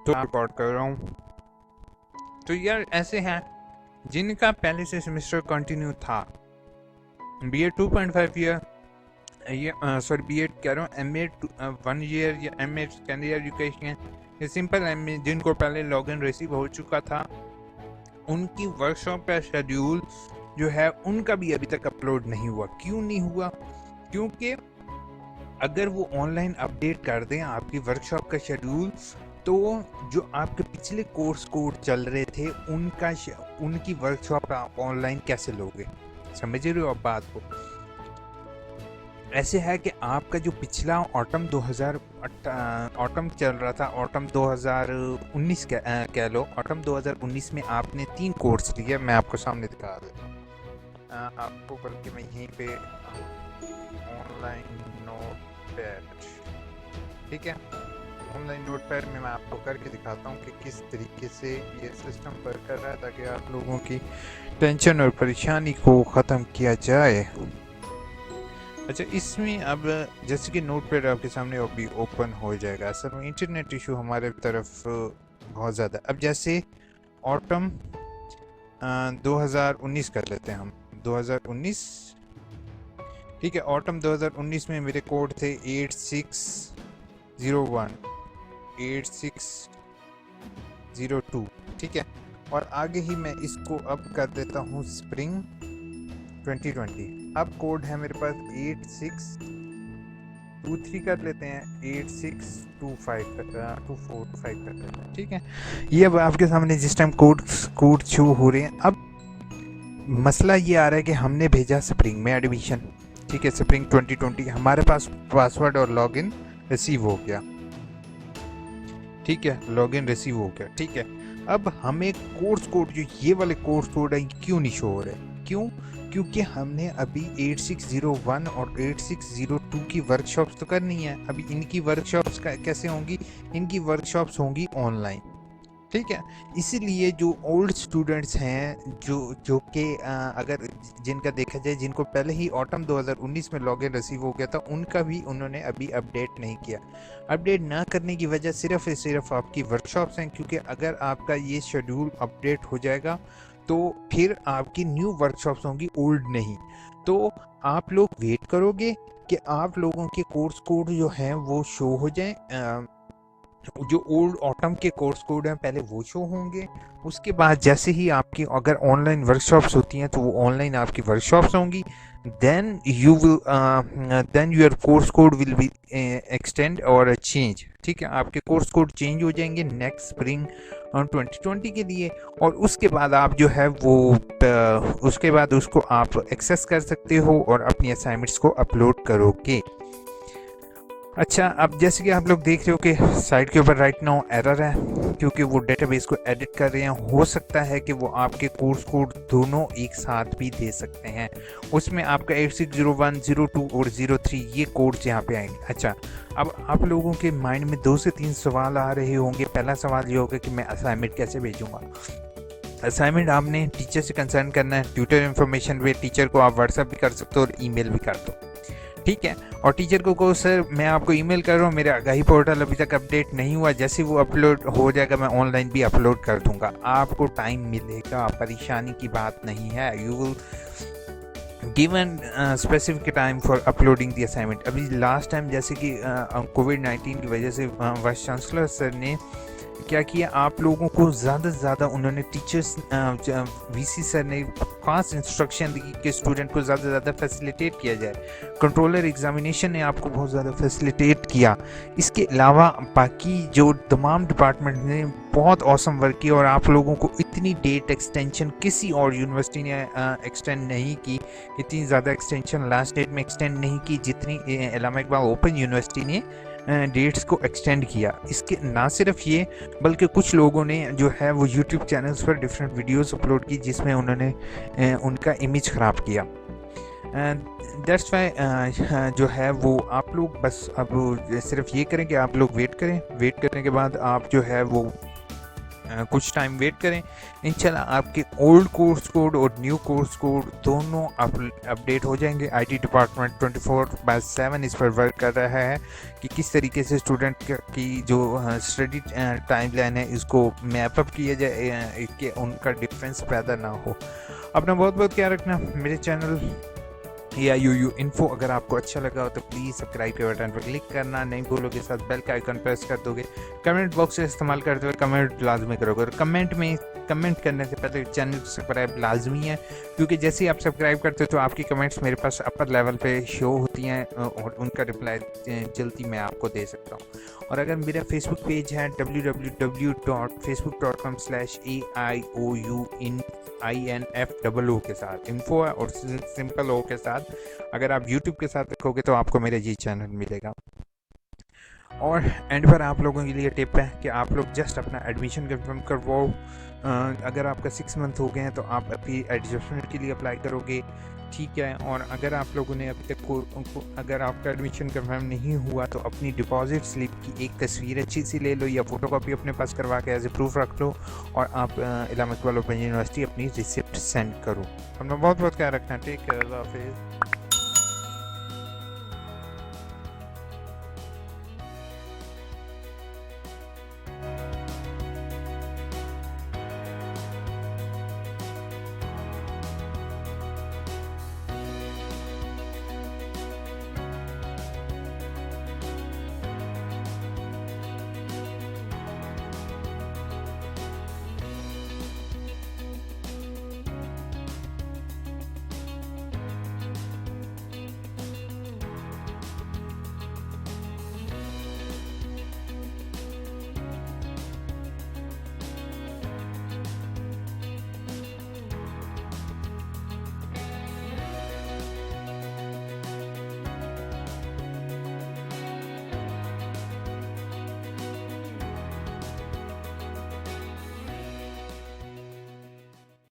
तो रिकॉर्ड कर रहा हूँ। तो यार ऐसे हैं जिनका पहले से सेमेस्टर कंटिन्यू था, BA 2.5 ईयर, ये सॉरी BA कह रहा हूँ, MA 1 ईयर या MA सेकेंड ईयर एजुकेशन, या सिंपल MA जिनको पहले लॉगिन रिसीव हो चुका था, उनकी वर्कशॉप का शेड्यूल जो है उनका भी अभी तक अपलोड नहीं हुआ। क्यों नहीं हुआ? क्योंकि अगर वो ऑनलाइन अपडेट कर दें आपकी वर्कशॉप का शेड्यूल, तो जो आपके पिछले कोर्स कोड चल रहे थे उनकी वर्कशॉप आप ऑनलाइन कैसे लोगे? समझ रहे हो आप बात को? ऐसे है कि आपका जो पिछला ऑटम चल रहा था, ऑटम 2019 कह लो, ऑटम 2019 में आपने 3 कोर्स लिए। मैं आपको सामने दिखा देता हूँ आपको, बल्कि मैं यहीं पे ऑनलाइन नोटपैड, ठीक है, ऑनलाइन नोटपैड में मैं आपको करके दिखाता हूँ कि किस तरीके से ये सिस्टम वर्क कर रहा है, ताकि आप लोगों की टेंशन और परेशानी को ख़त्म किया जाए। अच्छा, इसमें अब जैसे कि नोटपैड आपके सामने अभी ओपन हो जाएगा। असल में इंटरनेट इशू हमारे तरफ बहुत ज़्यादा। अब जैसे ऑटम 2019 कर लेते हैं हम, 2019, ठीक है। ऑटम 2019 में मेरे कोड थे 8601, 8602, ठीक है। और आगे ही मैं इसको अब कर देता हूँ स्प्रिंग 2020। अब कोड है मेरे पास 8623 कर लेते हैं, 8625 कर लेते हैं, ठीक है। ये अब आपके सामने जिस टाइम कोड शो हो रहे हैं। अब मसला ये आ रहा है कि हमने भेजा स्प्रिंग में एडमिशन, ठीक है, स्प्रिंग 2020, हमारे पास पासवर्ड और लॉगिन रिसीव हो गया, ठीक है, लॉगिन रिसीव हो गया, ठीक है। अब हमें कोर्स कोड, जो ये वाले कोर्स कोड है, क्यों नहीं शो हो रहे? क्यों? क्योंकि हमने अभी 8601 और 8602 की वर्कशॉप्स तो करनी है। अभी इनकी वर्कशॉप्स कैसे होंगी? इनकी वर्कशॉप्स होंगी ऑनलाइन, ठीक है। इसीलिए जो ओल्ड स्टूडेंट्स हैं, जो कि अगर जिनका देखा जाए, जिनको पहले ही ऑटम 2019 में लॉगिन रिसीव हो गया था, उनका भी उन्होंने अभी अपडेट नहीं किया। अपडेट ना करने की वजह सिर्फ आपकी वर्कशॉप्स हैं, क्योंकि अगर आपका ये शेड्यूल अपडेट हो जाएगा तो फिर आपकी न्यू वर्कशॉप्स होंगी, ओल्ड नहीं। तो आप लोग वेट करोगे कि आप लोगों के कोर्स कोड जो हैं वो शो हो जाएं, जो ओल्ड ऑटम के कोर्स कोड हैं पहले वो शो होंगे। उसके बाद जैसे ही आपकी अगर ऑनलाइन वर्कशॉप्स होती हैं तो वो ऑनलाइन आपकी वर्कशॉप्स होंगी, then your course code will be extend और चेंज, ठीक है। आपके कोर्स कोड चेंज हो जाएंगे नेक्स्ट स्प्रिंग 2020 के लिए, और उसके बाद आप जो है वो उसके बाद उसको आप एक्सेस कर सकते हो और अपनी असाइनमेंट्स को अपलोड करोगे। अच्छा, अब जैसे कि आप लोग देख रहे हो कि साइट के ऊपर राइट नाउ एरर है, क्योंकि वो डेटाबेस को एडिट कर रहे हैं। हो सकता है कि वो आपके कोर्स कोड दोनों एक साथ भी दे सकते हैं। उसमें आपका 8601, 02 और 03 ये कोड्स यहाँ पे आएंगे। अच्छा, अब आप लोगों के माइंड में 2 से 3 सवाल आ रहे होंगे। पहला सवाल ये होगा कि मैं असाइनमेंट कैसे भेजूँगा? असाइनमेंट आपने टीचर से कंसर्न करना है। ट्विटर इन्फॉर्मेशन पे टीचर को आप व्हाट्सएप भी कर सकते हो और ईमेल भी कर दो, ठीक है। और टीचर को कहो सर मैं आपको ईमेल कर रहा हूँ, मेरा आगाही पोर्टल अभी तक अपडेट नहीं हुआ, जैसे वो अपलोड हो जाएगा मैं ऑनलाइन भी अपलोड कर दूंगा। आपको टाइम मिलेगा, परेशानी की बात नहीं है। You will given specific time for uploading the assignment. अभी लास्ट टाइम जैसे कि कोविड-19 की वजह से वाइस चांसलर सर ने क्या किया, आप लोगों को ज़्यादा से ज़्यादा उन्होंने टीचर्स वीसी सर ने खास इंस्ट्रक्शन दी कि स्टूडेंट को ज़्यादा से ज़्यादा फैसिलिटेट किया जाए। कंट्रोलर एग्जामिनेशन ने आपको बहुत ज़्यादा फैसिलिटेट किया। इसके अलावा बाकी जो तमाम डिपार्टमेंट ने बहुत ऑसम वर्क किया, और आप लोगों को इतनी डेट एक्सटेंशन किसी और यूनिवर्सिटी ने एक्सटेंड नहीं की, इतनी ज़्यादा एक्सटेंशन लास्ट डेट में एक्सटेंड नहीं की जितनी इलामा इकबाल ओपन यूनिवर्सिटी ने डेट्स को एक्सटेंड किया। इसके ना सिर्फ ये, बल्कि कुछ लोगों ने जो है वो यूट्यूब चैनल्स पर डिफरेंट वीडियोस अपलोड की जिसमें उन्होंने उनका इमेज ख़राब किया। दैट्स वाई जो है वो आप लोग बस अब सिर्फ ये करें कि आप लोग वेट करें। वेट करने के बाद आप जो है वो कुछ टाइम वेट करें, इंशाल्लाह आपके ओल्ड कोर्स कोड और न्यू कोर्स कोड दोनों अपडेट हो जाएंगे। आईटी डिपार्टमेंट 24/7 इस पर वर्क कर रहा है कि किस तरीके से स्टूडेंट की जो स्टडी टाइम लाइन है इसको मैप अप किया जाए कि उनका डिफरेंस पैदा ना हो। अपना बहुत बहुत ख्याल रखना। मेरे चैनल या यू इन्फो अगर आपको अच्छा लगा हो तो प्लीज़ सब्सक्राइब के बटन पर क्लिक करना नहीं भूलोगे, साथ बेल का आइकन प्रेस कर दोगे। कमेंट बॉक्स का इस्तेमाल करते हुए कमेंट लाजमी करोगे और कमेंट करने से पहले चैनल को सब्सक्राइब लाजमी है, क्योंकि जैसे ही आप सब्सक्राइब करते हो तो आपकी कमेंट्स मेरे पास अपर लेवल पे शो होती हैं और उनका रिप्लाई जल्दी मैं आपको दे सकता हूँ। और अगर मेरा फेसबुक पेज है www.facebook.com/AIOUINFOO के साथ इन्फो है और सिंपल ओ के साथ, अगर आप यूट्यूब के साथ रखोगे तो आपको मेरा ये चैनल मिलेगा। और एंड पर आप लोगों के लिए टिप है कि आप लोग जस्ट अपना एडमिशन कंफर्म करवाओ। अगर आपका 6 मंथ हो गए हैं तो आप अभी एडजस्टमेंट के लिए अप्लाई करोगे, ठीक है। और अगर आप लोगों ने अभी तक अगर आपका एडमिशन कंफर्म नहीं हुआ तो अपनी डिपॉजिट स्लिप की एक तस्वीर अच्छी सी ले लो या फ़ोटोकॉपी अपने पास करवा के एज ए प्रूफ रख लो और आप इलामा इकबाल ओपन यूनिवर्सिटी अपनी रिसिप्ट सेंड करो। अपना बहुत बहुत ख्याल रखना। टेक केयर, अल्लाह हाफिज़।